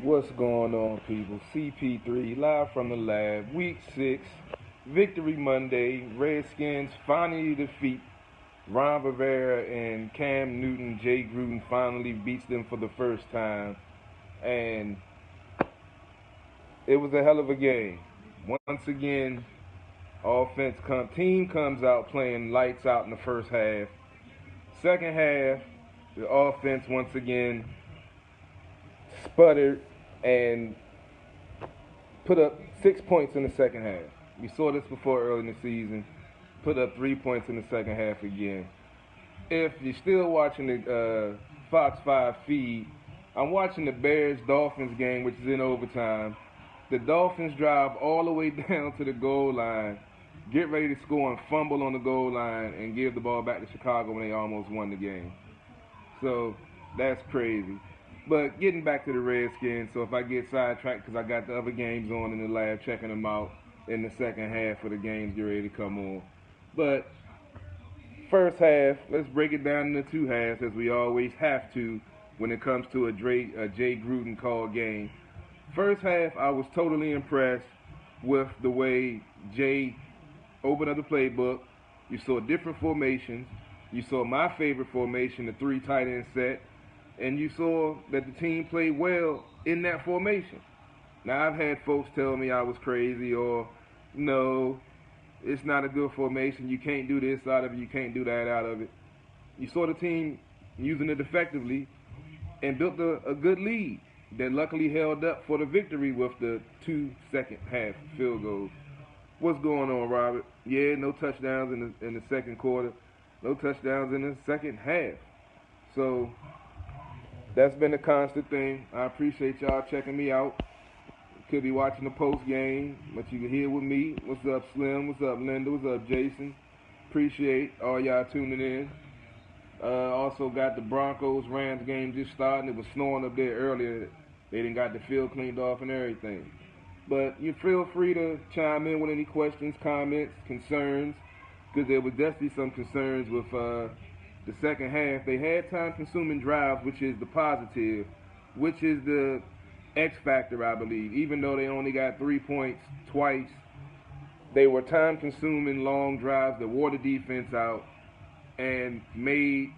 What's going on, people? CP3 live from the lab, week 6, Victory Monday. Redskins finally defeat Ron Rivera and Cam Newton. Jay Gruden finally beats them for the first time, and it was a hell of a game. Once again, team comes out playing lights out in the first half. Second half, the offense once again sputtered and put up 6 points in the second half. We saw this before early in the season. Put up 3 points in the second half again. If you're still watching the Fox 5 feed, I'm watching the Bears-Dolphins game, which is in overtime. The Dolphins drive all the way down to the goal line, get ready to score and fumble on the goal line and give the ball back to Chicago when they almost won the game. So that's crazy. But getting back to the Redskins, so if I get sidetracked because I got the other games on in the lab, checking them out in the second half of the games get ready to come on. But first half, let's break it down into two halves as we always have to when it comes to a Jay Gruden called game. First half, I was totally impressed with the way Jay opened up the playbook. You saw different formations. You saw my favorite formation, the 3 tight end set. And you saw that the team played well in that formation. Now, I've had folks tell me I was crazy or, no, it's not a good formation. You can't do this out of it. You can't do that out of it. You saw the team using it effectively and built a good lead that luckily held up for the victory with the 2 second half field goals. What's going on, Robert? Yeah, no touchdowns in the second quarter. No touchdowns in the second half. So that's been a constant thing. I appreciate y'all checking me out. Could be watching the post game, but you can hear with me. What's up, Slim? What's up, Linda? What's up, Jason? Appreciate all y'all tuning in. Also got the Broncos-Rams game just starting. It was snowing up there earlier. They didn't got the field cleaned off and everything. But you feel free to chime in with any questions, comments, concerns, because there was definitely some concerns with the second half. They had time-consuming drives, which is the positive, which is the X factor, I believe. Even though they only got 3 points twice, they were time-consuming long drives that wore the defense out and made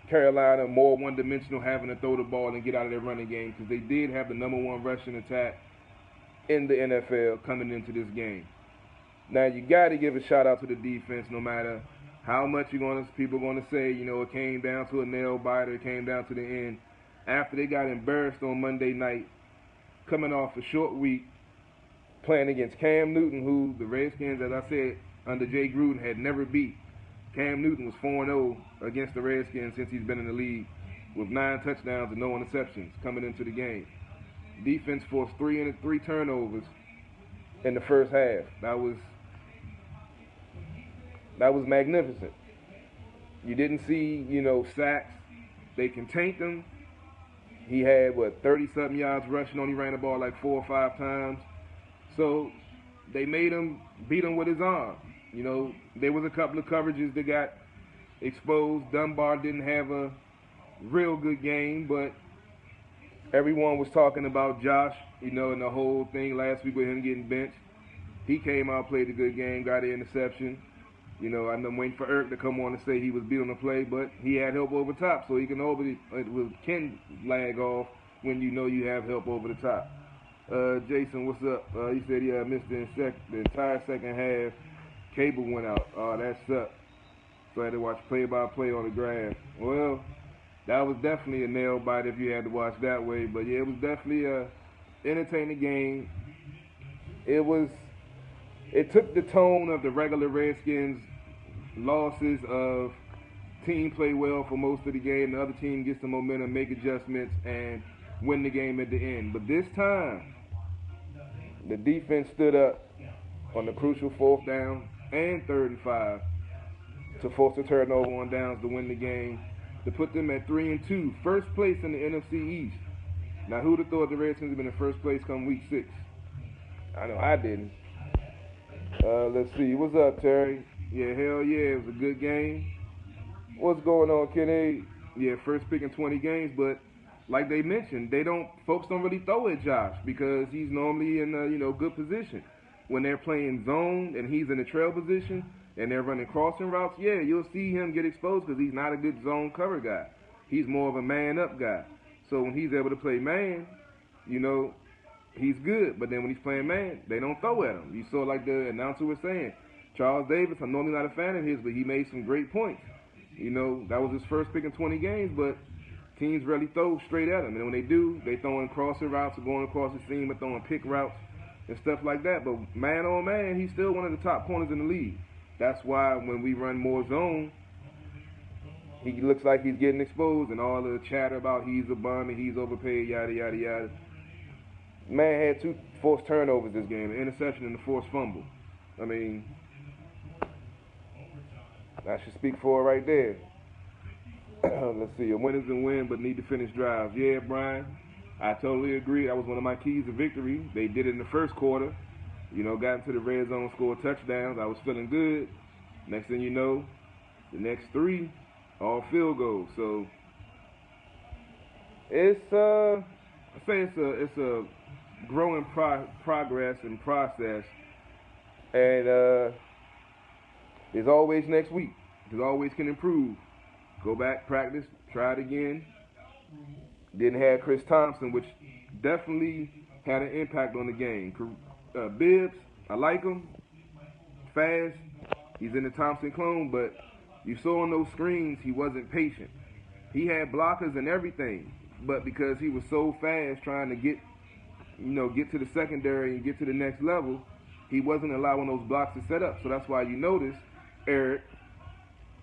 Carolina more one-dimensional, having to throw the ball and get out of their running game, because they did have the number 1 rushing attack in the NFL coming into this game. Now, you got to give a shout-out to the defense, no matter how much people are going to say, it came down to a nail-biter, it came down to the end. After they got embarrassed on Monday night, coming off a short week, playing against Cam Newton, who the Redskins, as I said, under Jay Gruden, had never beat. Cam Newton was 4-0 against the Redskins since he's been in the league, with 9 touchdowns and no interceptions coming into the game. Defense forced 3 turnovers in the first half. That was magnificent. You didn't see, sacks. They contained him. He had, 30-something yards rushing, only ran the ball like 4 or 5 times. So they made him beat him with his arm. There was a couple of coverages that got exposed. Dunbar didn't have a real good game, but everyone was talking about Josh, and the whole thing last week with him getting benched. He came out, played a good game, got an interception. I'm waiting for Eric to come on and say he was beat on the play, but he had help over top, so he can lag off when you have help over the top. Jason, what's up? He said he missed the entire second half. Cable went out. Oh, that sucked. So I had to watch play-by-play on the graph. Well, that was definitely a nail bite if you had to watch that way. But yeah, it was definitely a entertaining game. It took the tone of the regular Redskins losses of team play well for most of the game. The other team gets the momentum, make adjustments, and win the game at the end. But this time, the defense stood up on the crucial 4th down and 3rd and 5 to force a turnover on downs to win the game, to put them at 3-2, first place in the NFC East. Now, who'd have thought the Redskins would have been in first place come week 6? I know I didn't. Let's see. What's up, Terry? Yeah, hell yeah. It was a good game. What's going on, Kenny? Yeah, first pick in 20 games, but like they mentioned, folks don't really throw at Josh because he's normally in a good position. When they're playing zone and he's in the trail position and they're running crossing routes, yeah, you'll see him get exposed because he's not a good zone cover guy. He's more of a man up guy. So when he's able to play man, he's good. But then when he's playing man, they don't throw at him. You saw like the announcer was saying, Charles Davis, I'm normally not a fan of his, but he made some great points. That was his first pick in 20 games, but teams rarely throw straight at him. And when they do, they throw in crossing routes or going across the seam or throwing pick routes and stuff like that. But man on man, he's still one of the top corners in the league. That's why when we run more zone, he looks like he's getting exposed and all the chatter about he's a bum and he's overpaid, yada, yada, yada. Man had 2 forced turnovers this game, an interception and a forced fumble. I mean, that should speak for it right there. Let's see, a win is a win, but need to finish drives. Yeah, Brian, I totally agree. That was one of my keys to victory. They did it in the first quarter. Got into the red zone, scored touchdowns. I was feeling good. Next thing you know, the next 3, all field goals. So it's a growing progress and process, and there's always next week. There's always can improve. Go back, practice, try it again. Didn't have Chris Thompson, which definitely had an impact on the game. Bibbs, I like him. Fast. He's in the Thompson clone, but you saw on those screens he wasn't patient. He had blockers and everything, but because he was so fast trying to get to the secondary and get to the next level, he wasn't allowing those blocks to set up. So that's why you notice, Eric,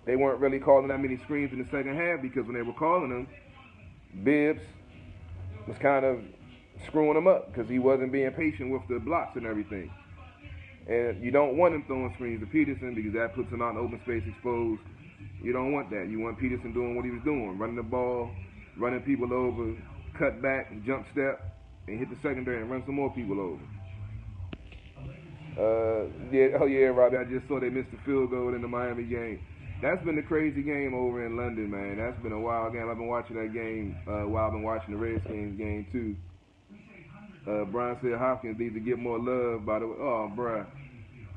they weren't really calling that many screens in the second half because when they were calling them, Bibbs was kind of screwing him up because he wasn't being patient with the blocks and everything. And you don't want him throwing screens to Peterson because that puts him out in open space exposed. You don't want that. You want Peterson doing what he was doing, running the ball, running people over, cut back, jump step, and hit the secondary and run some more people over. Robbie, I just saw they missed the field goal in the Miami game. That's been a crazy game over in London, man. That's been a wild game. I've been watching that game while I've been watching the Redskins game, too. Brian said Hopkins needs to get more love, by the way. Oh, bruh.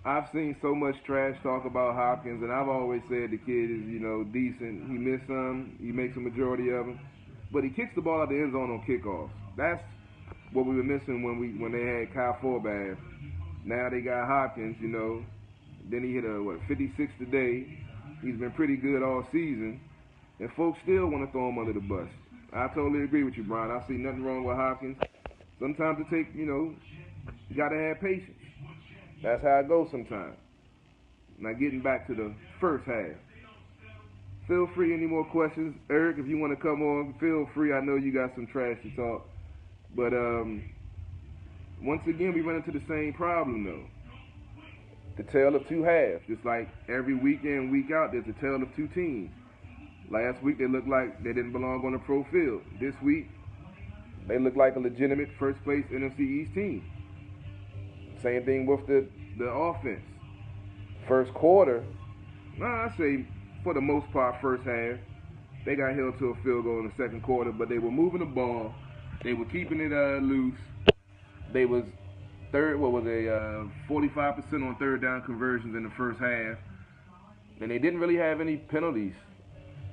I've seen so much trash talk about Hopkins, and I've always said the kid is, decent. He missed some. He makes a majority of them. But he kicks the ball out the end zone on kickoffs. That's what we were missing when they had Kyle Forbath. Now they got Hopkins, Then he hit 56 today. He's been pretty good all season. And folks still want to throw him under the bus. I totally agree with you, Brian. I see nothing wrong with Hopkins. Sometimes it takes, you got to have patience. That's how it goes sometimes. Now getting back to the first half. Feel free, any more questions? Eric, if you want to come on, feel free. I know you got some trash to talk. But once again, we run into the same problem, though. The tale of two halves. Just like every week in, week out, there's a tale of two teams. Last week, they looked like they didn't belong on the pro field. This week, they look like a legitimate first-place NFC East team. Same thing with the offense. First quarter, I say for the most part, first half, they got held to a field goal in the second quarter, but they were moving the ball. They were keeping it loose. They was 45% on third down conversions in the first half. And they didn't really have any penalties.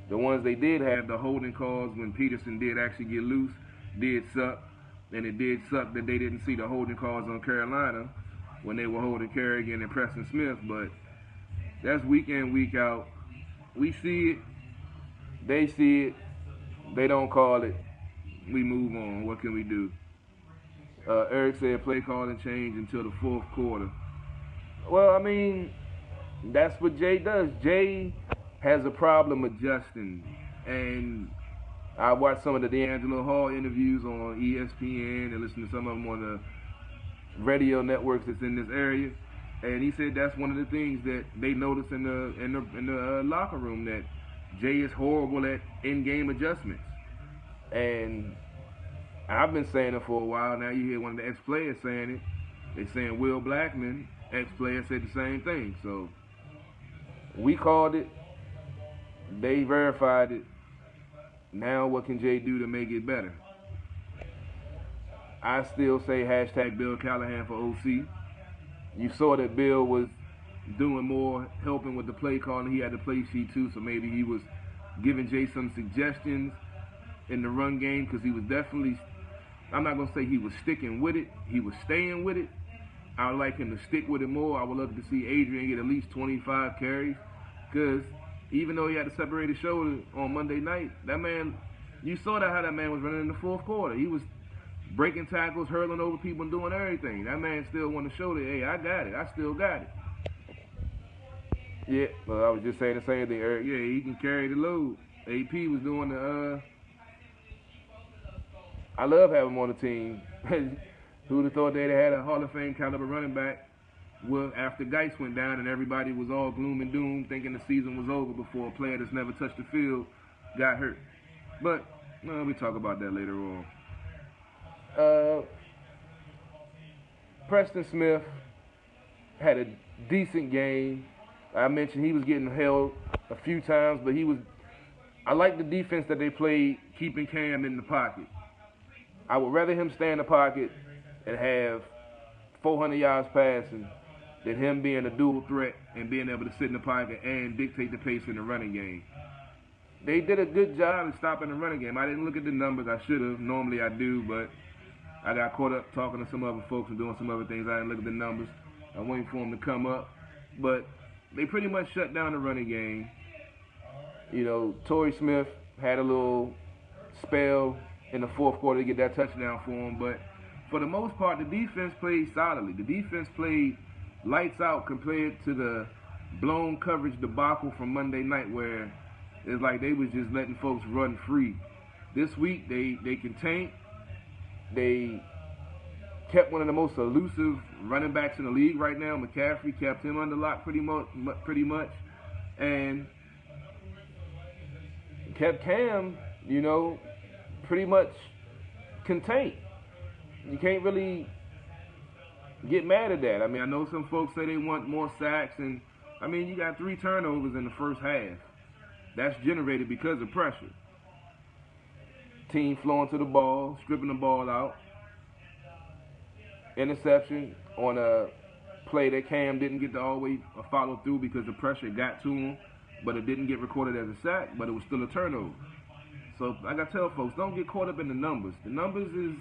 The ones they did have, the holding calls when Peterson did actually get loose, did suck. And it did suck that they didn't see the holding calls on Carolina when they were holding Kerrigan and Preston Smith. But that's week in, week out. We see it. They see it. They don't call it. We move on. What can we do? Eric said play calling change until the fourth quarter. Well, I mean, that's what Jay does. Jay has a problem adjusting. And I watched some of the D'Angelo Hall interviews on ESPN and listened to some of them on the radio networks that's in this area. And he said that's one of the things that they noticed in the locker room, that Jay is horrible at in-game adjustments. And I've been saying it for a while now. You hear one of the ex-players saying it. They're saying Will Blackman, ex-player, said the same thing. So we called it. They verified it. Now what can Jay do to make it better? I still say hashtag Bill Callahan for OC. You saw that Bill was doing more, helping with the play calling. He had the play sheet too, so maybe he was giving Jay some suggestions in the run game, because he was definitely, I'm not going to say he was sticking with it, he was staying with it. I would like him to stick with it more. I would love to see Adrian get at least 25 carries, because even though he had a separated shoulder on Monday night, that man, you saw how that man was running in the fourth quarter. He was breaking tackles, hurling over people, and doing everything. That man still wanted to show that, hey, I got it. I still got it. Yeah, well, I was just saying the same thing, Eric. Yeah, he can carry the load. AP was doing the, I love having him on the team. Who would have thought they'd had a Hall of Fame caliber running back? Well, after Geis went down and everybody was all gloom and doom, thinking the season was over before a player that's never touched the field got hurt. But we talk about that later on. Preston Smith had a decent game. I mentioned he was getting held a few times, but I like the defense that they played, keeping Cam in the pocket. I would rather him stay in the pocket and have 400 yards passing than him being a dual threat and being able to sit in the pocket and dictate the pace in the running game. They did a good job in stopping the running game. I didn't look at the numbers. I should have. Normally I do, but I got caught up talking to some other folks and doing some other things. I didn't look at the numbers. I'm waiting for them to come up. But they pretty much shut down the running game. You know, Torrey Smith had a little spell in the fourth quarter to get that touchdown for him. But for the most part, the defense played solidly. The defense played lights out compared to the blown coverage debacle from Monday night, where it's like they was just letting folks run free. This week, they contained. They kept one of the most elusive running backs in the league right now. McCaffrey kept him under lock pretty much, and kept Cam, pretty much contained. You can't really get mad at that. I mean, I know some folks say they want more sacks, and I mean, you got 3 turnovers in the first half. That's generated because of pressure. Team flowing to the ball, stripping the ball out. Interception on a play that Cam didn't get to always follow through because the pressure got to him, but it didn't get recorded as a sack, but it was still a turnover. So I got to tell folks, don't get caught up in the numbers. The numbers is,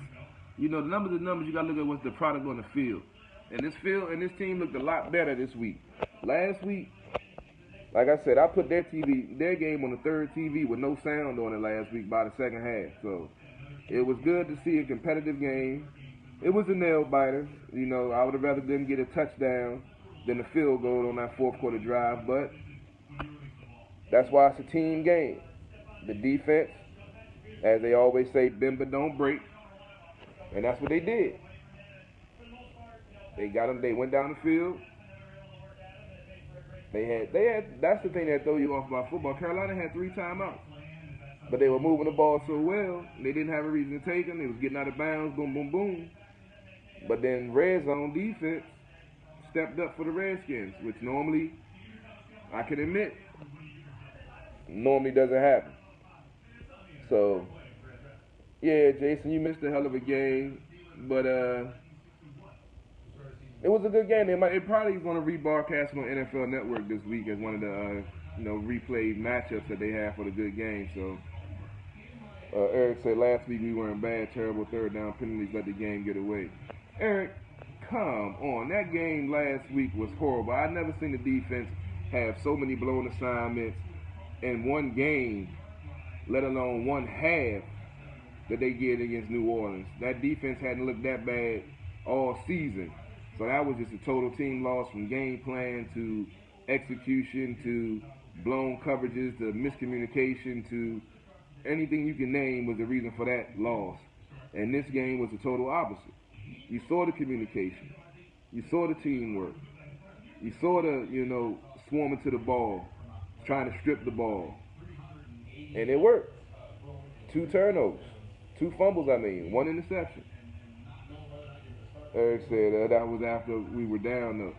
the numbers are numbers. You got to look at what's the product on the field. And this team looked a lot better this week. Last week, like I said, I put their game on the third TV with no sound on it last week by the second half. So it was good to see a competitive game. It was a nail biter. I would have rather them get a touchdown than a field goal on that fourth quarter drive. But that's why it's a team game. The defense, as they always say, bend but don't break. And that's what they did. They got them. They went down the field. They had. That's the thing that throw you off about football. Carolina had 3 timeouts, but they were moving the ball so well. They didn't have a reason to take them. They was getting out of bounds. Boom, boom, boom. But then red zone defense stepped up for the Redskins, which normally, I can admit, normally doesn't happen. So, yeah, Jason, you missed a hell of a game, but it was a good game. They probably going to rebroadcast it on NFL Network this week as one of the replayed matchups that they have for the good game. So, Eric said last week we were in bad, terrible third down penalties, let the game get away. Eric, come on. That game last week was horrible. I've never seen the defense have so many blown assignments in one game, let alone one half, that they did against New Orleans. That defense hadn't looked that bad all season. So that was just a total team loss, from game plan to execution to blown coverages to miscommunication to anything you can name was the reason for that loss. And this game was the total opposite. You saw the communication. You saw the teamwork. You saw the, swarming to the ball, trying to strip the ball. And it worked. 2 turnovers. 2 fumbles, 1 interception. Eric said that was after we were down, though.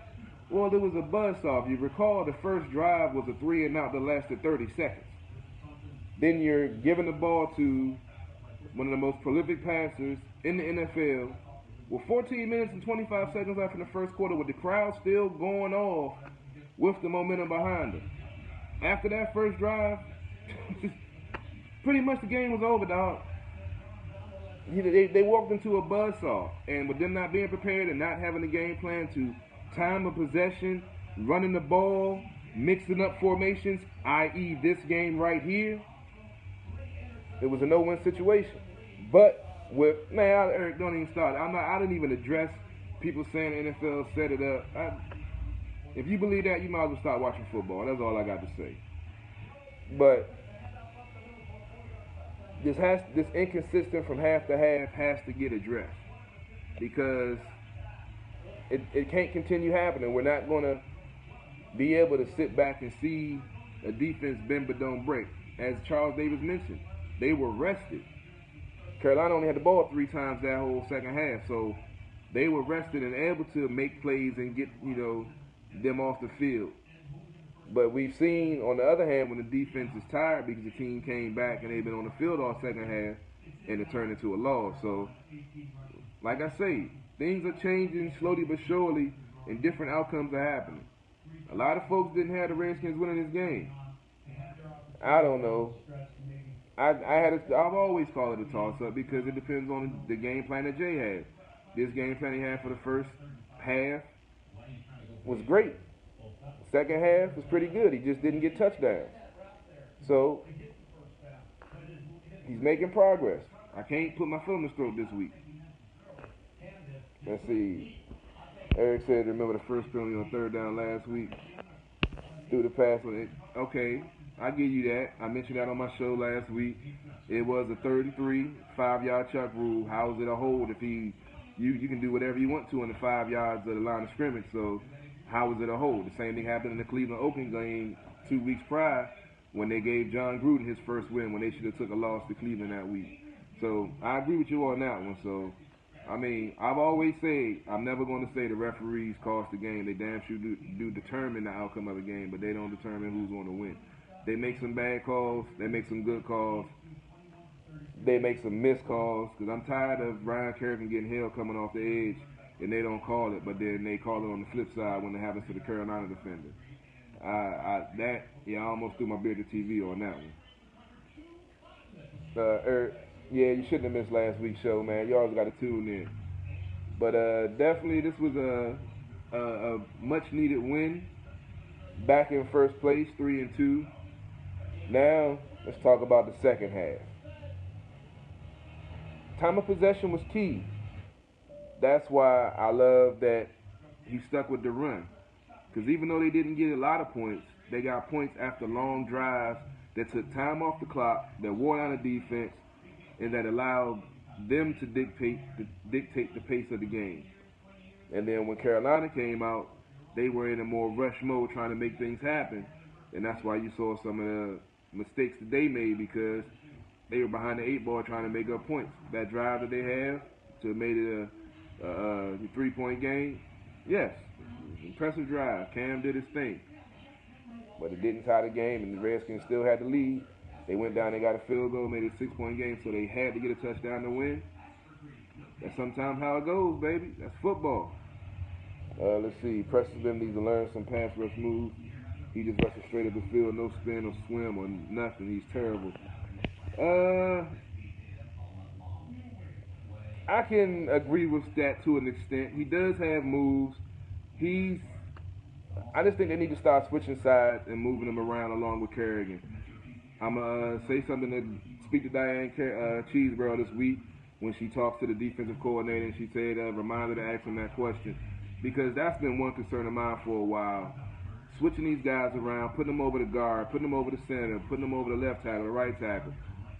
Well, there was a buzzsaw. If you recall, the first drive was a 3-and-out that lasted 30 seconds. Then you're giving the ball to one of the most prolific passers in the NFL, with 14 minutes and 25 seconds left in the first quarter, with the crowd still going off with the momentum behind them. After that first drive, pretty much the game was over, dog. They walked into a buzzsaw, and with them not being prepared and not having a game plan to time of possession, running the ball, mixing up formations, i.e. this game right here, it was a no-win situation. But Eric, don't even start. I didn't even address people saying the NFL set it up. If you believe that, you might as well start watching football. That's all I got to say. But this inconsistent from half to half has to get addressed, because it can't continue happening. We're not going to be able to sit back and see a defense bend but don't break. As Charles Davis mentioned, they were rested. Carolina only had the ball 3 times that whole second half, so they were rested and able to make plays and get them off the field. But we've seen, on the other hand, when the defense is tired because the team came back and they've been on the field all second half, and it turned into a loss. So, like I say, things are changing slowly but surely, and different outcomes are happening. A lot of folks didn't have the Redskins winning this game. I don't know. I've always called it a toss-up because it depends on the game plan that Jay had. This game plan he had for the first half was great. Second half was pretty good. He just didn't get touchdowns. So, he's making progress. I can't put my foot in his throat this week. Let's see. Eric said, remember the first penalty on third down last week? Threw the pass on it. Okay, I give you that. I mentioned that on my show last week. It was a 33, 5-yard chuck rule. How is it a hold if you can do whatever you want to in the 5 yards of the line of scrimmage? So, how is it a hold? The same thing happened in the Cleveland-Oakland game 2 weeks prior when they gave John Gruden his first win when they should have took a loss to Cleveland that week. So, I agree with you on that one. So, I mean, I've always said I'm never going to say the referees cost the game. They damn sure do determine the outcome of the game, but they don't determine who's going to win. They make some bad calls. They make some good calls. They make some missed calls, because I'm tired of Ryan Kerrigan getting held coming off the edge, and they don't call it, but then they call it on the flip side when it happens to the Carolina defender. I almost threw my beer to TV on that one. Yeah, you shouldn't have missed last week's show, man. You always got to tune in. But definitely, this was a much-needed win. Back in first place, 3-2. Now, let's talk about the second half. Time of possession was key. That's why I love that he stuck with the run. Because even though they didn't get a lot of points, they got points after long drives that took time off the clock, that wore down the defense, and that allowed them to dictate the pace of the game. And then when Carolina came out, they were in a more rush mode trying to make things happen. And that's why you saw some of the mistakes that they made, because they were behind the 8 ball trying to make up points. That drive that they have to make it a 3-point game, yes, impressive drive. Cam did his thing. But it didn't tie the game, and the Redskins still had the lead. They went down, they got a field goal, made it a 6-point game, so they had to get a touchdown to win. That's sometimes how it goes, baby. That's football. Let's see. Preston Lim needs to learn some pass rush moves. He just rushes straight up the field, no spin or swim or nothing. He's terrible. I can agree with that to an extent. He does have moves. I just think they need to start switching sides and moving them around along with Kerrigan. I'm going to say something to speak to Diane Cheeseborough this week when she talks to the defensive coordinator, and she said, remind her to ask him that question. Because that's been one concern of mine for a while. Switching these guys around, putting them over the guard, putting them over the center, putting them over the left tackle, the right tackle.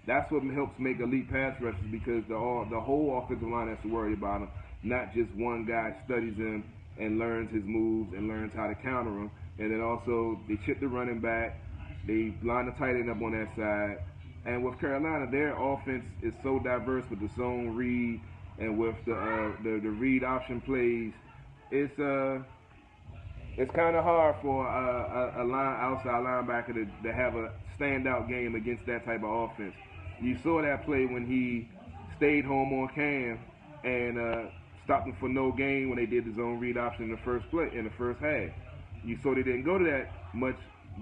That's what helps make elite pass rushers, because the whole offensive line has to worry about them. Not just one guy studies him and learns his moves and learns how to counter him. And then also they chip the running back. They line the tight end up on that side. And with Carolina, their offense is so diverse with the zone read and with the read option plays. It's kind of hard for a outside linebacker to have a standout game against that type of offense. You saw that play when he stayed home on Cam and stopped him for no gain when they did the zone read option in the first half. You saw they didn't go to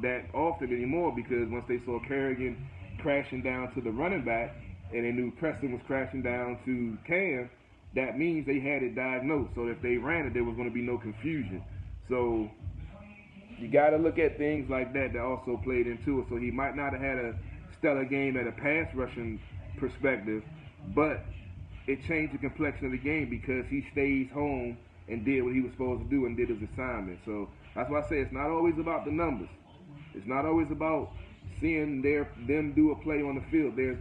that often anymore because once they saw Kerrigan crashing down to the running back and they knew Preston was crashing down to Cam, that means they had it diagnosed. So if they ran it, there was going to be no confusion. So you got to look at things like that also played into it. So he might not have had a stellar game at a pass rushing perspective, but it changed the complexion of the game because he stays home and did what he was supposed to do and did his assignment. So that's why I say it's not always about the numbers. It's not always about seeing them do a play on the field. There's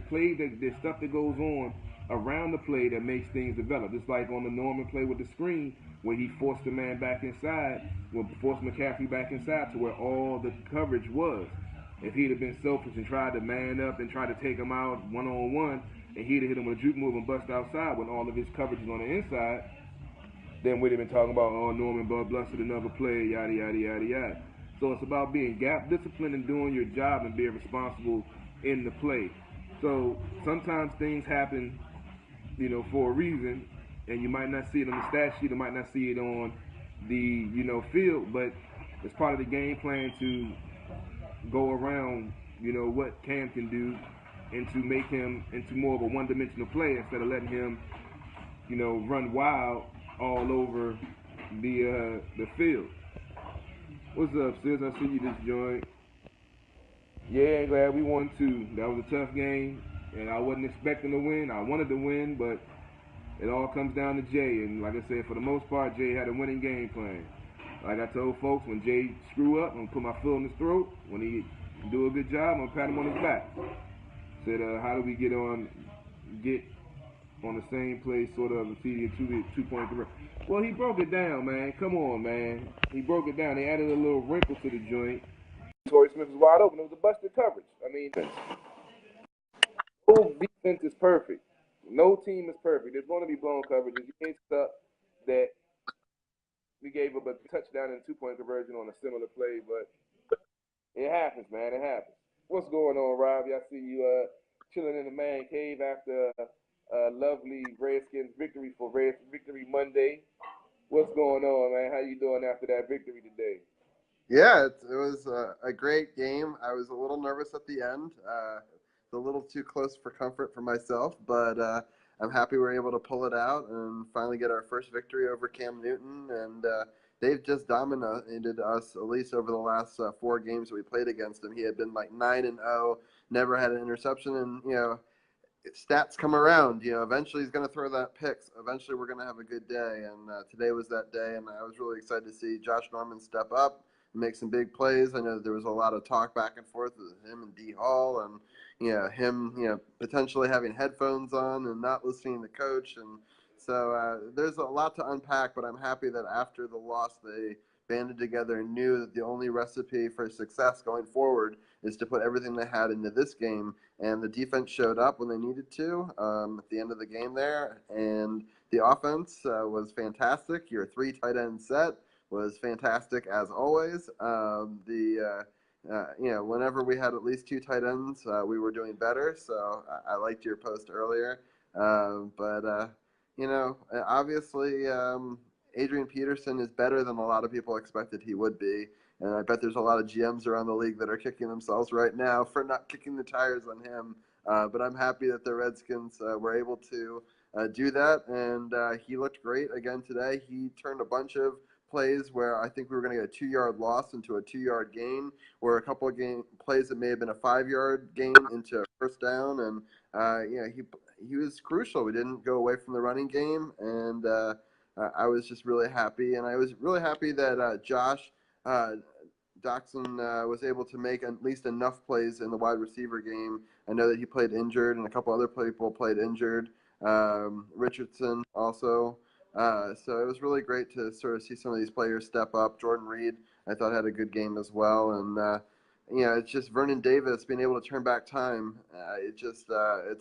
stuff that goes on around the play that makes things develop. Just like on the Norman play with the screen where he forced the man back inside, forced McCaffrey back inside to where all the coverage was. If he'd have been selfish and tried to man up and tried to take him out one-on-one, and he'd have hit him with a juke move and bust outside when all of his coverage is on the inside, then we'd have been talking about, oh, Norman busted another play, yada, yada, yada, yada. So it's about being gap disciplined and doing your job and being responsible in the play. So sometimes things happen, for a reason, and you might not see it on the stat sheet, or might not see it on the, field, but it's part of the game plan to go around, what Cam can do and to make him into more of a one-dimensional player instead of letting him, run wild all over the field. What's up, sis? I see you just joined. Yeah, glad we won too. That was a tough game, and I wasn't expecting to win. I wanted to win, but it all comes down to Jay. And like I said, for the most part, Jay had a winning game plan. Like I told folks, when Jay screw up, I'm going to put my foot in his throat. When he do a good job, I'm going to pat him on his back. Said, how do we get on the same play, sort of, and see the two-point conversion? Well, he broke it down, man. Come on, man. He broke it down. They added a little wrinkle to the joint. Torrey Smith was wide open. It was a busted coverage. I mean, no defense is perfect. No team is perfect. There's going to be blown coverages. You can't stop that. We gave up a touchdown and two-point conversion on a similar play, but it happens, man. It happens. What's going on, Robbie? I see you chilling in the man cave after a lovely Redskins victory for Victory Monday. What's going on, man? How you doing after that victory today? Yeah, it was a great game. I was a little nervous at the end. It's a little too close for comfort for myself, but I'm happy we were able to pull it out and finally get our first victory over Cam Newton. And they've just dominated us, at least over the last 4 games that we played against him. He had been like 9-0, never had an interception, and stats come around. Eventually he's going to throw that pick. Eventually we're going to have a good day, and today was that day. And I was really excited to see Josh Norman step up and make some big plays. I know there was a lot of talk back and forth with him and D Hall, and him potentially having headphones on and not listening to coach, and so there's a lot to unpack. But I'm happy that after the loss they banded together and knew that the only recipe for success going forward is to put everything they had into this game. And the defense showed up when they needed to at the end of the game there. And the offense was fantastic. Your 3 tight end set was fantastic as always. Whenever we had at least 2 tight ends, we were doing better. So I liked your post earlier. Obviously, Adrian Peterson is better than a lot of people expected he would be. And I bet there's a lot of GMs around the league that are kicking themselves right now for not kicking the tires on him. But I'm happy that the Redskins were able to do that. And he looked great again today. He turned a bunch of plays where I think we were going to get a 2-yard loss into a 2-yard gain, or a couple of plays that may have been a 5-yard gain into a first down. And, he was crucial. We didn't go away from the running game. And I was just really happy. And I was really happy that Josh Doxson was able to make at least enough plays in the wide receiver game. I know that he played injured, and a couple other people played injured. Richardson also. So it was really great to sort of see some of these players step up. Jordan Reed, I thought, had a good game as well. And, it's just Vernon Davis being able to turn back time. It's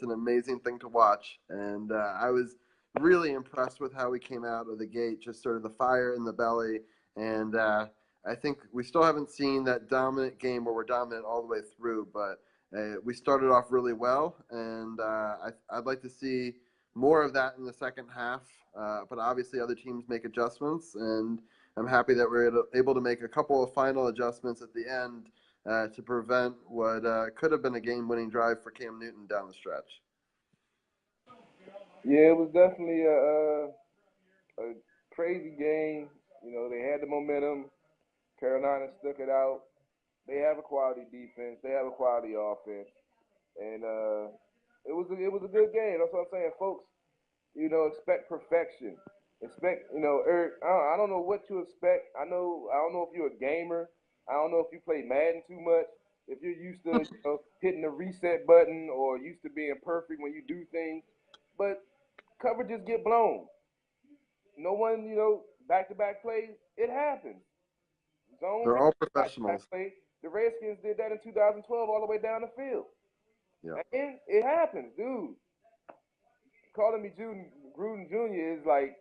an amazing thing to watch. And I was really impressed with how we came out of the gate, just sort of the fire in the belly. And I think we still haven't seen that dominant game where we're dominant all the way through, but we started off really well. And I'd like to see more of that in the second half. But obviously other teams make adjustments, and I'm happy that we're able to make a couple of final adjustments at the end to prevent what could have been a game-winning drive for Cam Newton down the stretch. Yeah, it was definitely a crazy game. You know, they had the momentum. Carolina stuck it out. They have a quality defense. They have a quality offense, and it was a good game. That's what I'm saying, folks. You know, expect perfection. Expect, you know, Eric. I don't know what you expect. I don't know if you're a gamer. I don't know if you play Madden too much. If you're used to hitting the reset button or used to being perfect when you do things, but coverages get blown. No one, back-to-back plays. It happens. Zone They're all back-to-back professionals. play. The Redskins did that in 2012 all the way down the field. Yeah. And it happens, dude. Calling me Gruden Jr. is like,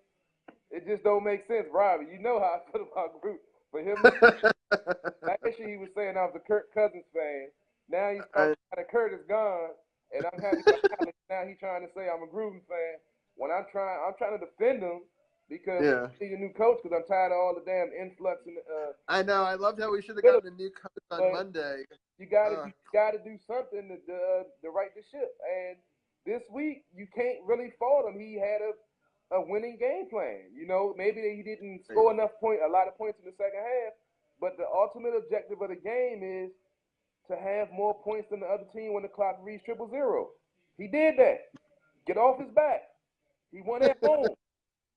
it just don't make sense. Robbie, you know how I feel about Gruden. For him, last year he was saying I was a Kirk Cousins fan. Now he's talking about that Kurt is gone, and I'm happy about Alex. Now he's trying to say I'm a Gruden fan. When I'm trying to defend him because he's a new coach because I'm tired of all the damn influx and I know. I loved how we should have gotten a new coach on Monday. You gotta do something to right the ship. And this week you can't really fault him. He had a winning game plan. You know, maybe he didn't score a lot of points in the second half, but the ultimate objective of the game is to have more points than the other team when the clock reaches 0-0. He did that. Get off his back. He won at home.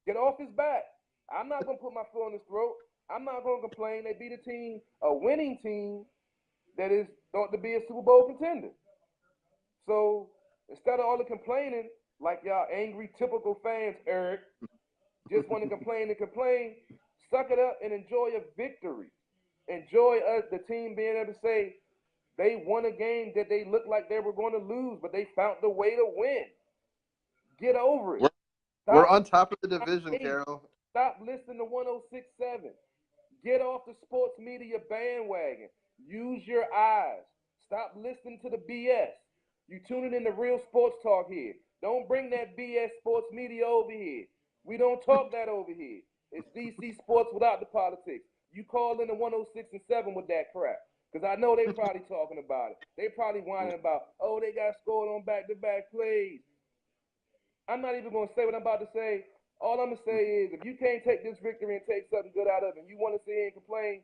Get off his back. I'm not gonna put my foot on his throat. I'm not gonna complain. They beat a winning team that is thought to be a Super Bowl contender. So instead of all the complaining, like y'all angry, typical fans, Eric, just want to complain, suck it up and enjoy a victory. Enjoy the team being able to say they won a game that they looked like they were going to lose, but they found the way to win. Get over it. We're on top of the division, Carol. Stop listening to 106.7. Get off the sports media bandwagon. Use your eyes. Stop listening to the BS. You tuning in to real sports talk here. Don't bring that BS sports media over here. We don't talk that over here. It's DC Sports without the politics. You call in the 106 and 7 with that crap. Because I know they probably talking about it. They probably whining about, oh, they got scored on back-to-back plays. I'm not even going to say what I'm about to say. All I'm going to say is if you can't take this victory and take something good out of it and you want to sit here and complain,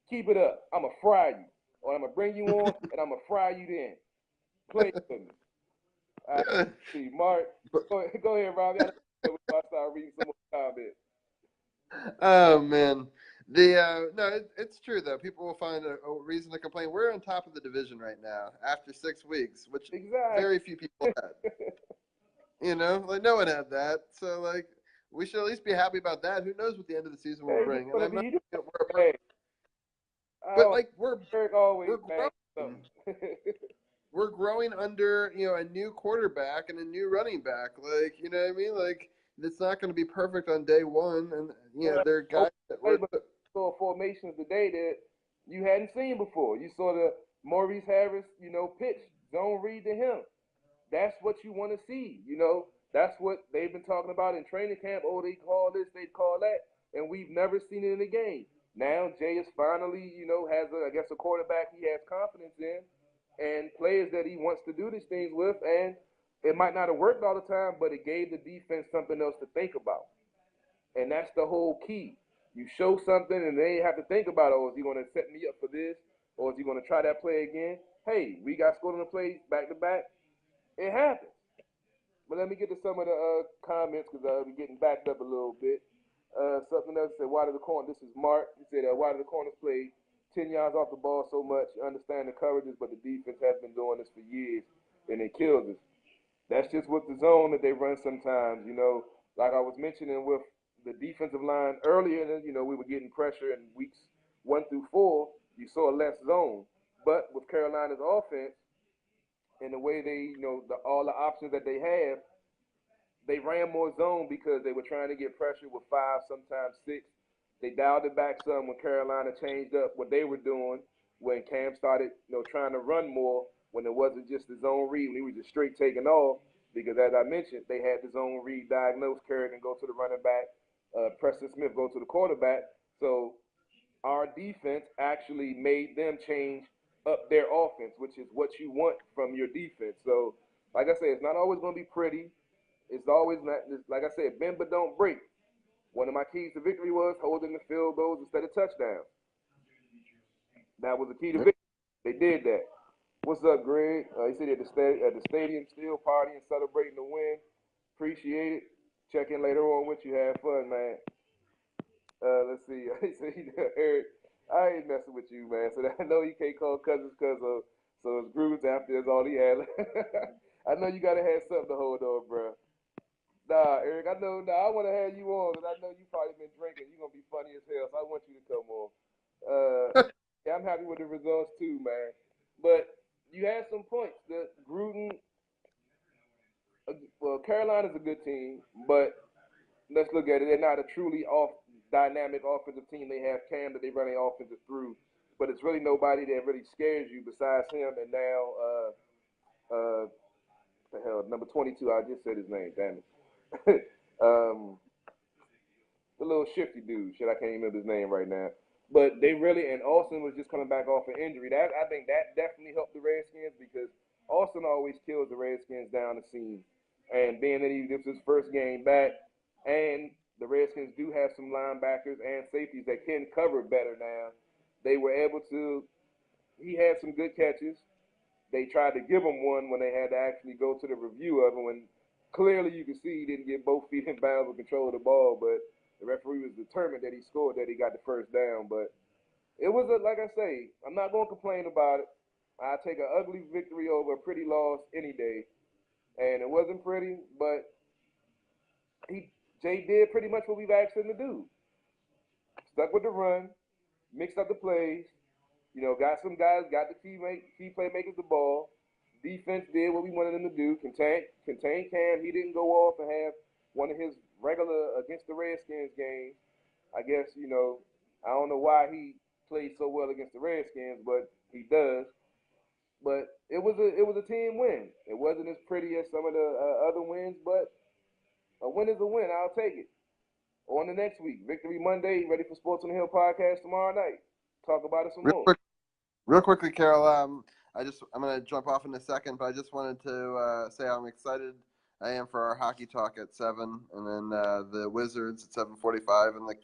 keep it up. I'm going to fry you. Or I'm going to bring you on and I'm going to fry you then. Play with me. All right, see, Mark. Go ahead, Robbie. I start reading some more comments. Oh, man. It's true, though. People will find a reason to complain. We're on top of the division right now after 6 weeks, which very few people had. You know, like no one had that. So, like, we should at least be happy about that. Who knows what the end of the season will bring? And I'm not but like we're growing. We're growing under a new quarterback and a new running back. Like, you know what I mean? Like, it's not going to be perfect on day one. And there are guys that saw formations today that you hadn't seen before. You saw the Maurice Harris, pitch zone read to him. That's what you want to see, That's what they've been talking about in training camp. Oh, they call this, they call that, and we've never seen it in the game. Now Jay is finally, has a quarterback he has confidence in, and players that he wants to do these things with. And it might not have worked all the time, but it gave the defense something else to think about, and that's the whole key. You show something, and they have to think about, oh, is he going to set me up for this, or is he going to try that play again? Hey, we got scored on the play back to back. It happens. But let me get to some of the comments because we're getting backed up a little bit. Something else said, why did the corner? This is Mark. He said, why did the corners play 10 yards off the ball so much? You understand the coverages, but the defense has been doing this for years, and it kills us. That's just with the zone that they run sometimes. Like I was mentioning with the defensive line earlier, we were getting pressure in weeks 1 through 4. You saw less zone. But with Carolina's offense, and the way they, all the options that they have, they ran more zone because they were trying to get pressure with 5, sometimes 6. They dialed it back some when Carolina changed up what they were doing, when Cam started, trying to run more, when it wasn't just the zone read, when he was just straight taking off. because, as I mentioned, they had the zone read, diagnose, Kerrigan go to the running back, Preston Smith go to the quarterback. So our defense actually made them change up their offense, which is what you want from your defense. So, like I said, it's not always going to be pretty. It's always not, like I said, bend but don't break. One of my keys to victory was holding the field goals instead of touchdowns. That was the key to victory. They did that. What's up, Greg? He said at the stadium, still partying, celebrating the win. Appreciate it. Check in later on with you. Have fun, man. Let's see. He said, Eric, I ain't messing with you, man. So I know you can't call Cousins because of so it's Grooves after that's all he had. I know you gotta have something to hold on, bro. Nah, Eric, I know. Nah, I want to have you on, and I know you probably been drinking. You're gonna be funny as hell, so I want you to come on. Yeah, I'm happy with the results too, man. But you had some points. The Gruden, well, Carolina's a good team, but let's look at it. They're not a truly dynamic offensive team. They have Cam that they run their offensive through, but it's really nobody that really scares you besides him. And now, the hell, number 22. I just said his name. Damn it. The little shifty dude. Shit, I can't even remember his name right now. But they really, and Austin was just coming back off an injury. That I think that definitely helped the Redskins because Austin always kills the Redskins down the seam. And being that this was his first game back, and the Redskins do have some linebackers and safeties that can cover better now, they were able to. He had some good catches. They tried to give him one when they had to actually go to the review of him. When clearly you could see he didn't get both feet in bounds with control of the ball, but the referee was determined that he scored, that he got the first down. But it was like I say, I'm not going to complain about it. I take an ugly victory over a pretty loss any day, and it wasn't pretty, but Jay did pretty much what we've asked him to do. Stuck with the run, mixed up the plays, got some guys, got the key playmakers the ball. Defense did what we wanted them to do, contain Cam. He didn't go off and have one of his regular against the Redskins games. I guess, I don't know why he played so well against the Redskins, but he does. But it was a team win. It wasn't as pretty as some of the other wins, but a win is a win. I'll take it. On the next week, Victory Monday, ready for Sports on the Hill podcast tomorrow night. Talk about it some more. Real quickly, Carol, I'm going to jump off in a second, but I just wanted to say I'm excited I am for our hockey talk at 7, and then the Wizards at 7:45, and the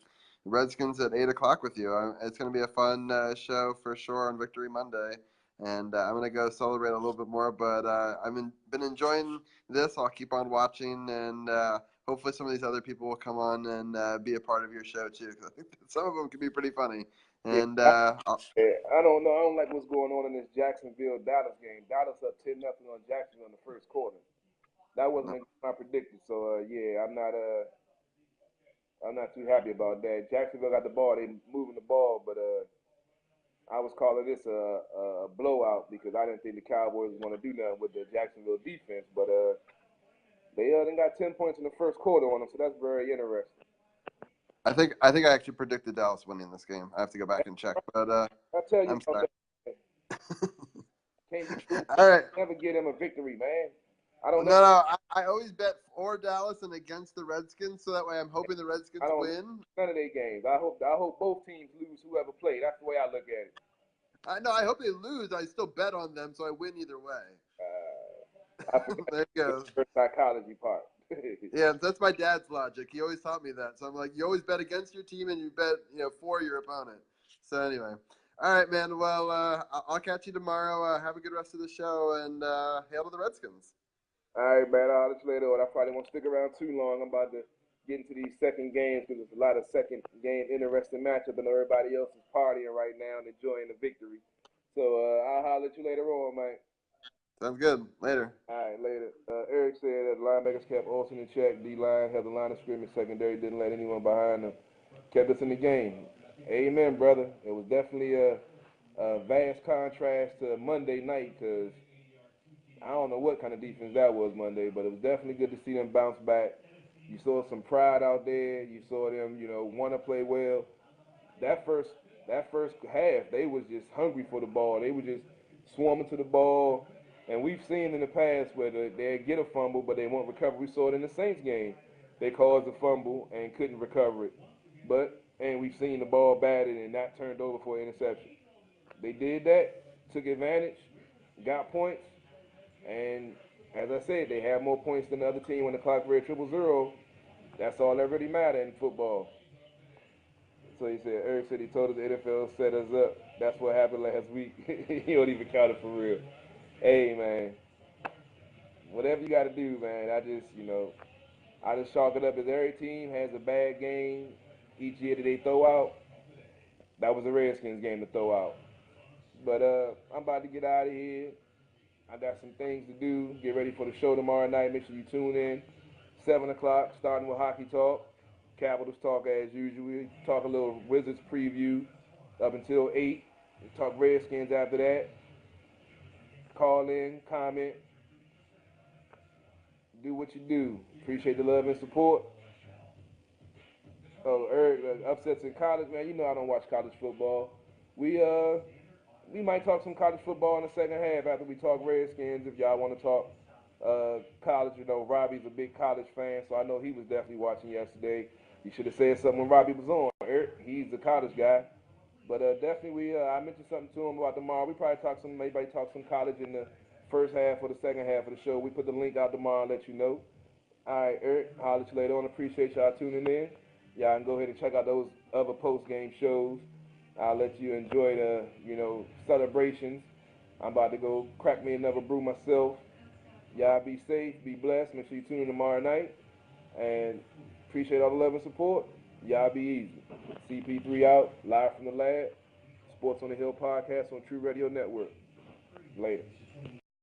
Redskins at 8 o'clock with you. It's going to be a fun show for sure on Victory Monday, and I'm going to go celebrate a little bit more, but I've been enjoying this. I'll keep on watching, and hopefully some of these other people will come on and be a part of your show too, because I think some of them can be pretty funny. And I don't know. I don't like what's going on in this Jacksonville-Dallas game. Dallas up 10-0 on Jacksonville in the first quarter. That wasn't my predicted. So yeah, I'm not too happy about that. Jacksonville got the ball. They moving the ball, but I was calling this a blowout because I didn't think the Cowboys was going to do nothing with the Jacksonville defense. But they got 10 points in the first quarter on them, so that's very interesting. I think I actually predicted Dallas winning this game. I have to go back and check, but I'll tell you, I'm sorry. All right. Never get him a victory, man. I don't know. No, I always bet for Dallas and against the Redskins, so that way I'm hoping the Redskins win. None of their games. I hope both teams lose whoever played. That's the way I look at it. I hope they lose. I still bet on them, so I win either way. There you go. Psychology part. Yeah, that's my dad's logic. He always taught me that. So I'm like, you always bet against your team and you bet, for your opponent. So anyway. All right, man. Well, I'll catch you tomorrow. Have a good rest of the show, and hail to the Redskins. All right, man. I'll let you later on. I probably won't stick around too long. I'm about to get into these second games because there's a lot of second game interesting matchup, and everybody else is partying right now and enjoying the victory. So I'll holler at you later on, man. Sounds good. Later. All right, later. Eric said that the linebackers kept Olsen in check. D-line held the line of scrimmage. Secondary didn't let anyone behind them. Kept us in the game. Amen, brother. It was definitely a vast contrast to Monday night because I don't know what kind of defense that was Monday, but it was definitely good to see them bounce back. You saw some pride out there. You saw them, want to play well. That first half, they was just hungry for the ball. They were just swarming to the ball. And we've seen in the past where they get a fumble, but they won't recover. We saw it in the Saints game. They caused a fumble and couldn't recover it. And we've seen the ball batted and not turned over for an interception. They did that, took advantage, got points, and as I said, they have more points than the other team when the clock read 0-0. That's all that really matters in football. So he said, Eric said he told us the NFL set us up. That's what happened last week. He don't even count it for real. Hey, man, whatever you got to do, man, I just chalk it up as every team has a bad game each year that they throw out. That was the Redskins game to throw out. But I'm about to get out of here. I got some things to do. Get ready for the show tomorrow night. Make sure you tune in. 7 o'clock, starting with Hockey Talk. Capitals Talk as usual. We talk a little Wizards preview up until 8. We talk Redskins after that. Call in, comment. Do what you do. Appreciate the love and support. Oh, Eric, upsets in college, man. You know I don't watch college football. We might talk some college football in the second half after we talk Redskins. If y'all want to talk college, Robbie's a big college fan, so I know he was definitely watching yesterday. You should have said something when Robbie was on. Eric, he's a college guy. But definitely, I mentioned something to him about tomorrow. We probably talk some college in the first half or the second half of the show. We put the link out tomorrow and let you know. All right, Eric, I'll let you later on. Appreciate y'all tuning in. Y'all can go ahead and check out those other post-game shows. I'll let you enjoy the, celebrations. I'm about to go crack me another brew myself. Y'all be safe, be blessed. Make sure you tune in tomorrow night. And appreciate all the love and support. Y'all be easy. CP3 out, live from the lab. Sports on the Hill podcast on True Radio Network. Later.